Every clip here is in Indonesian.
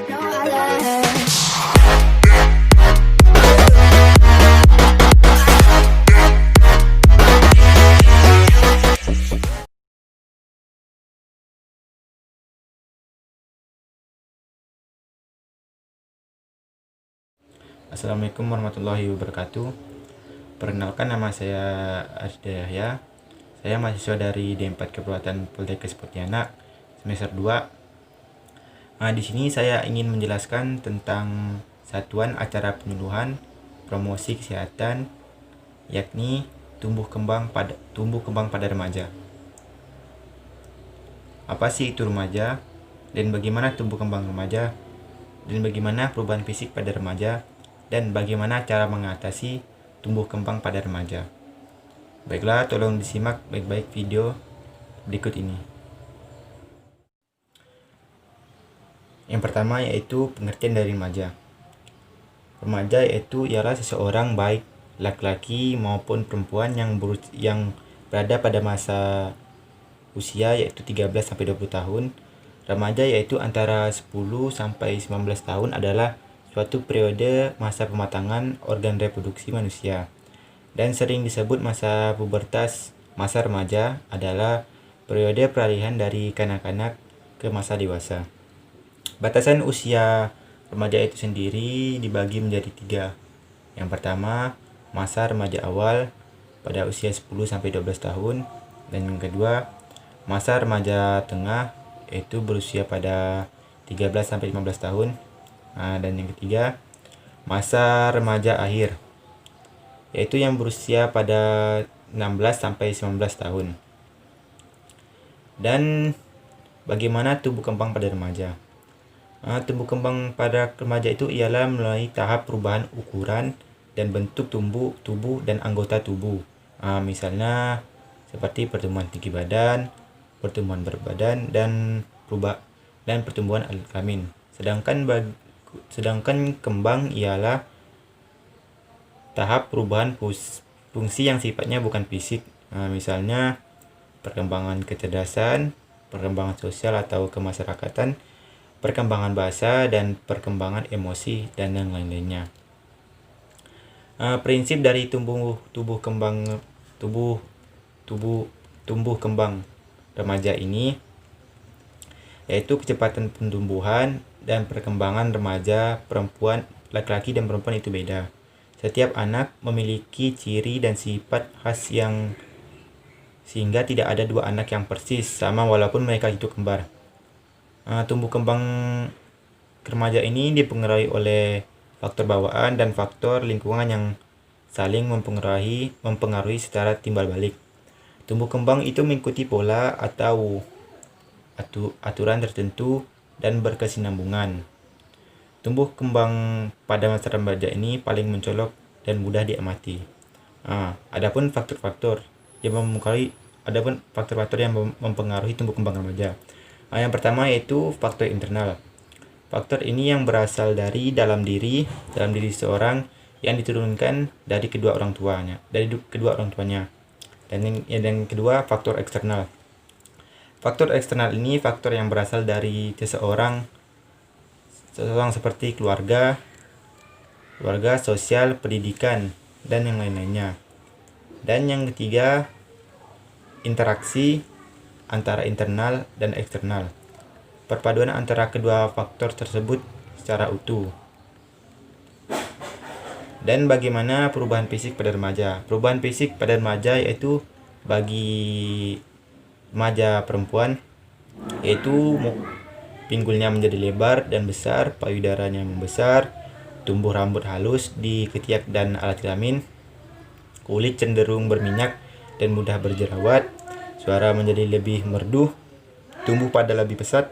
know I love her. Assalamualaikum warahmatullahi wabarakatuh. Perkenalkan, nama saya Arsda Yahya. Saya mahasiswa dari D4 Keperawatan Poltekkes Pontianak semester 2. Di sini saya ingin menjelaskan tentang satuan acara penyuluhan promosi kesehatan, yakni tumbuh kembang pada remaja. Apa sih itu remaja, dan bagaimana tumbuh kembang remaja, dan bagaimana perubahan fisik pada remaja, dan bagaimana cara mengatasi tumbuh kembang pada remaja. Baiklah, tolong disimak baik-baik video berikut ini. Yang pertama yaitu pengertian dari remaja. Remaja yaitu ialah seseorang, baik laki-laki maupun perempuan, yang berada pada masa usia yaitu 13-20 tahun. Remaja yaitu antara 10 sampai 19 tahun adalah suatu periode masa pematangan organ reproduksi manusia, dan sering disebut masa pubertas. Masa remaja adalah periode peralihan dari kanak-kanak ke masa dewasa. Batasan usia remaja itu sendiri dibagi menjadi 3. Yang pertama, masa remaja awal pada usia 10-12 tahun, dan yang kedua, masa remaja tengah yaitu berusia pada 13-15 tahun. Dan yang ketiga, masa remaja akhir, yaitu yang berusia pada 16-19 tahun. Dan bagaimana tumbuh kembang pada remaja? Tumbuh kembang pada remaja itu ialah melalui tahap perubahan ukuran dan bentuk tubuh dan anggota tubuh. Misalnya seperti pertumbuhan tinggi badan, pertumbuhan berat badan, dan pertumbuhan alat kelamin. Sedangkan kembang ialah tahap perubahan fungsi yang sifatnya bukan fisik. Misalnya perkembangan kecerdasan, perkembangan sosial atau kemasyarakatan, perkembangan bahasa, dan perkembangan emosi, dan yang lain-lainnya. Prinsip dari tumbuh kembang remaja ini yaitu kecepatan pertumbuhan dan perkembangan remaja perempuan, laki-laki dan perempuan itu beda. Setiap anak memiliki ciri dan sifat khas sehingga tidak ada dua anak yang persis sama walaupun mereka itu kembar. Tumbuh kembang remaja ini dipengaruhi oleh faktor bawaan dan faktor lingkungan yang saling mempengaruhi secara timbal balik. Tumbuh kembang itu mengikuti pola atau aturan tertentu dan berkesinambungan. Tumbuh kembang pada masa remaja ini paling mencolok dan mudah diamati. Adapun faktor-faktor yang mempengaruhi tumbuh kembang remaja. Yang pertama yaitu faktor internal. Faktor ini yang berasal dari dalam diri seorang, yang diturunkan dari kedua orang tuanya. Dan yang kedua, faktor eksternal. Faktor eksternal ini faktor yang berasal dari seseorang seperti keluarga, sosial, pendidikan, dan yang lain-lainnya. Dan yang ketiga, interaksi antara internal dan eksternal. Perpaduan antara kedua faktor tersebut secara utuh. Dan bagaimana perubahan fisik pada remaja? Perubahan fisik pada remaja yaitu bagi remaja perempuan yaitu pinggulnya menjadi lebar dan besar, payudaranya membesar, tumbuh rambut halus di ketiak dan alat kelamin, kulit cenderung berminyak dan mudah berjerawat, suara menjadi lebih merdu, tumbuh pada lebih pesat,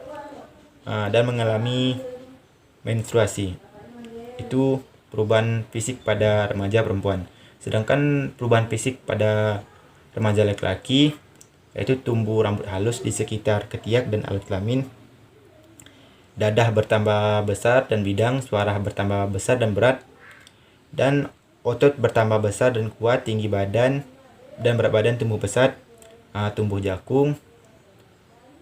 dan mengalami menstruasi. Itu perubahan fisik pada remaja perempuan. Sedangkan perubahan fisik pada remaja laki-laki yaitu tumbuh rambut halus di sekitar ketiak dan alat kelamin, dadah bertambah besar dan bidang, suara bertambah besar dan berat, dan otot bertambah besar dan kuat, tinggi badan dan berat badan tumbuh pesat, tumbuh jakung,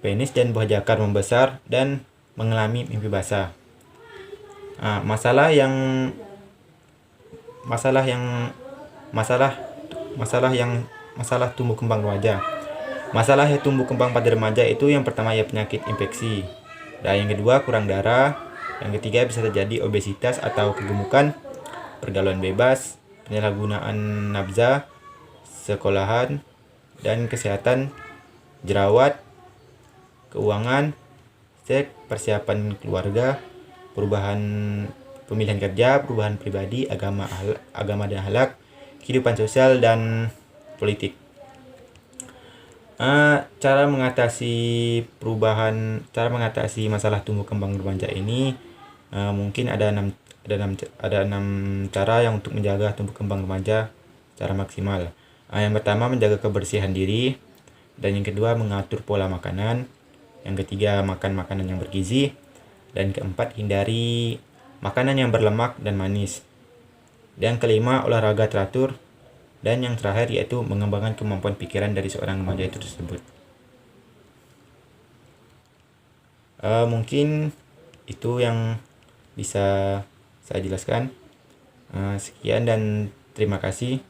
penis dan buah jakar membesar, dan mengalami mimpi basah. Masalah yang masalah yang masalah masalah yang masalah tumbuh kembang remaja. Masalah yang tumbuh kembang pada remaja itu yang pertama ya penyakit infeksi. Dan yang kedua kurang darah. Yang ketiga bisa terjadi obesitas atau kegemukan, pergaulan bebas, penyalahgunaan nafza, sekolahan, dan kesehatan, jerawat, keuangan, seks, persiapan keluarga, perubahan pemilihan kerja, perubahan pribadi, agama dan akhlak, kehidupan sosial dan politik. Cara mengatasi masalah tumbuh kembang remaja ini mungkin ada enam cara yang untuk menjaga tumbuh kembang remaja secara maksimal. Yang pertama menjaga kebersihan diri, dan yang kedua mengatur pola makanan, yang ketiga makan makanan yang bergizi, dan keempat hindari makanan yang berlemak dan manis, dan kelima olahraga teratur, dan yang terakhir yaitu mengembangkan kemampuan pikiran dari seorang remaja itu tersebut. Mungkin itu yang bisa saya jelaskan. Sekian dan terima kasih.